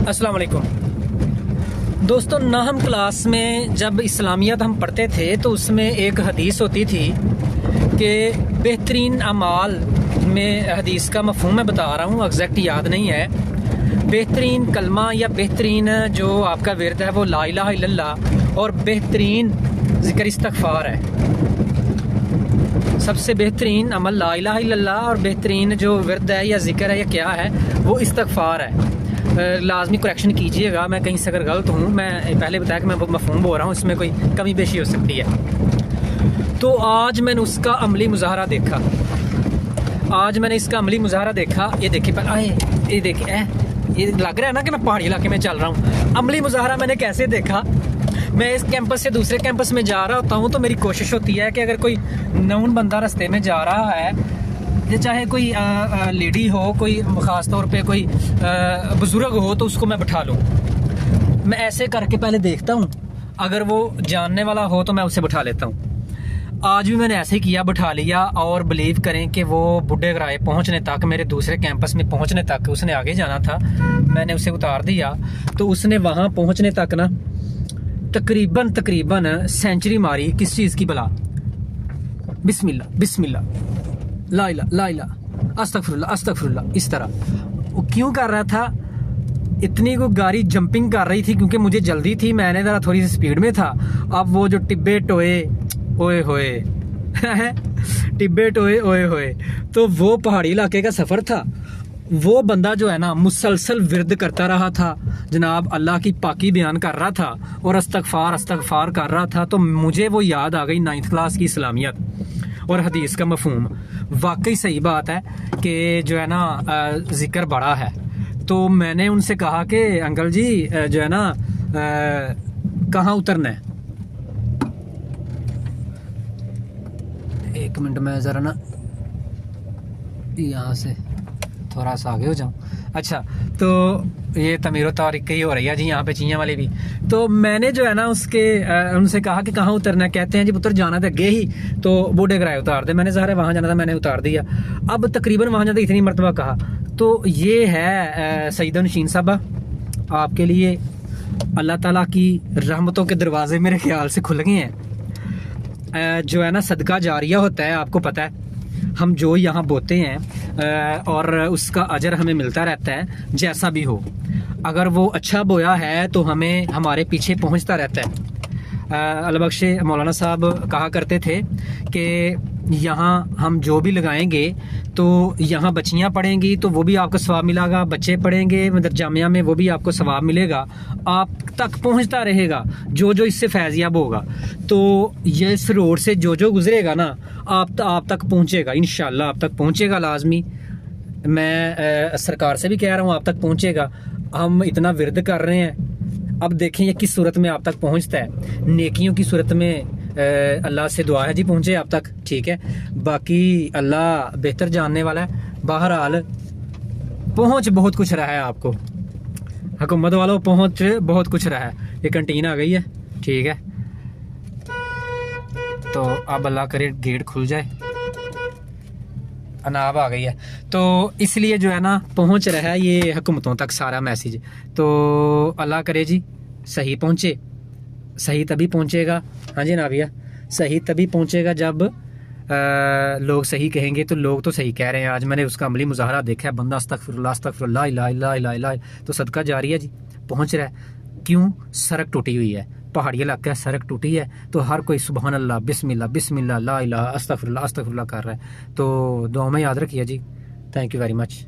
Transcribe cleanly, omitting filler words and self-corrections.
अस्सलाम वालेकुम दोस्तों, नाहम क्लास में जब इस्लामियत हम पढ़ते थे तो उसमें एक हदीस होती थी कि बेहतरीन अमाल में हदीस का मफ़हूम मैं बता रहा हूँ, एग्जैक्ट याद नहीं है। बेहतरीन कलमा या बेहतरीन जो आपका विरद है वो ला इलाहा इल्लल्लाह और बेहतरीन ज़िक्र इस्तग़फ़ार है। सबसे बेहतरीन अमल ला इलाहा इल्लल्लाह और बेहतरीन जो विरद है या ज़िक्र है या क्या है वो इस्तग़फ़ार है। लाजमी करेक्शन कीजिएगा मैं कहीं से अगर गलत हूँ। मैं पहले बताया कि मैं मफ़हूम बोल रहा हूँ, इसमें कोई कमी पेशी हो सकती है। तो आज मैंने उसका अमली मुज़ाहरा देखा। ये देखिए ये देखिए ये लग रहा है ना कि मैं पहाड़ी इलाके में चल रहा हूँ। अमली मुज़ाहरा मैंने कैसे देखा, मैं इस कैंपस से दूसरे कैंपस में जा रहा होता हूँ तो मेरी कोशिश होती है कि अगर कोई नौन बंदा रास्ते में जा रहा है, चाहे कोई लेडी हो, कोई ख़ास तौर पे कोई बुज़ुर्ग हो, तो उसको मैं बिठा लूँ। मैं ऐसे करके पहले देखता हूँ, अगर वो जानने वाला हो तो मैं उसे बिठा लेता हूँ। आज भी मैंने ऐसे ही किया, बिठा लिया। और बिलीव करें कि वो बुड्ढे गराए पहुँचने तक, मेरे दूसरे कैंपस में पहुँचने तक उसने आगे जाना था, मैंने उसे उतार दिया। तो उसने वहाँ पहुँचने तक ना तकरीबन सेंचुरी मारी। किस चीज़ की भला? बिस्मिल्लाह बिस्मिल्लाह ला इलाहा अस्तगफिरुल्लाह। इस तरह वो क्यों कर रहा था? इतनी को गाड़ी जंपिंग कर रही थी क्योंकि मुझे जल्दी थी, मैंने ज़रा थोड़ी सी स्पीड में था। अब वो जो टिब्बे टोए ओए होए टिब्बे टोए ओए होए, तो वो पहाड़ी इलाके का सफ़र था। वो बंदा जो है ना मुसलसल विरद करता रहा था जनाब, अल्लाह की पाकी बयान कर रहा था और अस्तगफार कर रहा था। तो मुझे वो याद आ गई 9th क्लास की इस्लामियत और हदीस का मफ़हूम। वाकई सही बात है कि जो है ना ज़िक्र बड़ा है। तो मैंने उनसे कहा कि अंकल जी जो है ना कहाँ उतरना है? एक मिनट में ज़रा ना यहाँ से थोड़ा सा आगे हो जाऊँ। अच्छा, तो ये तमीर तारीख ही हो रही है जी यहाँ पे, चियाँ वाली भी। तो मैंने जो है ना उनसे कहा कि कहाँ उतरना है? कहते हैं जी पुत्र जाना था गे ही तो बूढ़े किराए उतार दे। मैंने ज़रा वहाँ जाना था, मैंने उतार दिया। अब तकरीबन वहाँ जाते इतनी मरतबा कहा। तो ये है सईदा नशीन साहबा, आपके लिए अल्लाह ताला की रहमतों के दरवाजे मेरे ख्याल से खुल गए हैं। जो है ना सदका जारिया होता है, आपको पता है, हम जो यहाँ बोते हैं और उसका अजर हमें मिलता रहता है जैसा भी हो। अगर वो अच्छा बोया है तो हमें हमारे पीछे पहुँचता रहता है। अलबख्श मौलाना साहब कहा करते थे कि यहाँ हम जो भी लगाएंगे तो यहाँ बच्चियाँ पढ़ेंगी तो वो भी आपको सवाब मिलेगा, बच्चे पढ़ेंगे मदर जामिया में वो भी आपको सवाब मिलेगा, आप तक पहुँचता रहेगा जो इससे फैज़याब होगा। तो ये इस रोड से जो गुजरेगा ना आप तक पहुँचेगा, इंशाल्लाह आप तक पहुँचेगा लाजमी। मैं सरकार से भी कह रहा हूँ आप तक पहुँचेगा। हम इतना विरद कर रहे हैं, अब देखें ये किस सूरत में आप तक पहुँचता है। नेकियों की सूरत में अल्लाह से दुआ है जी पहुँचे आप तक, ठीक है। बाकी अल्लाह बेहतर जानने वाला है। बहरहाल पहुँच बहुत कुछ रहा है आपको, हुकूमत वालों पहुँच बहुत कुछ रहा है। ये कैंटीन आ गई है, ठीक है। तो अब अल्लाह करे गेट खुल जाए। अनाब आ गई है, तो इसलिए जो है ना पहुँच रहा है ये हुकूमतों तक सारा मैसेज। तो अल्लाह करे जी सही पहुँचे। सही तभी पहुँचेगा, हाँ जी नाविया, सही तभी पहुँचेगा जब लोग सही कहेंगे। तो लोग तो सही कह रहे हैं। आज मैंने उसका अमली मुज़ाहरा देखा है, बंदा अस्तगफिरुल्लाह ला इलाहा इल्लल्लाह, तो सदका जारी है जी, पहुँच रहा है। क्यों? सड़क टूटी हुई है, पहाड़ी इलाका है, सड़क टूटी है, तो हर कोई सुबहान अल्लाह बिस्मिल्लाह बिस्मिल्लाह ला इलाहा अस्तगफिरुल्लाह कर रहा है। तो दुआ में याद रखिए जी। Thank you very much.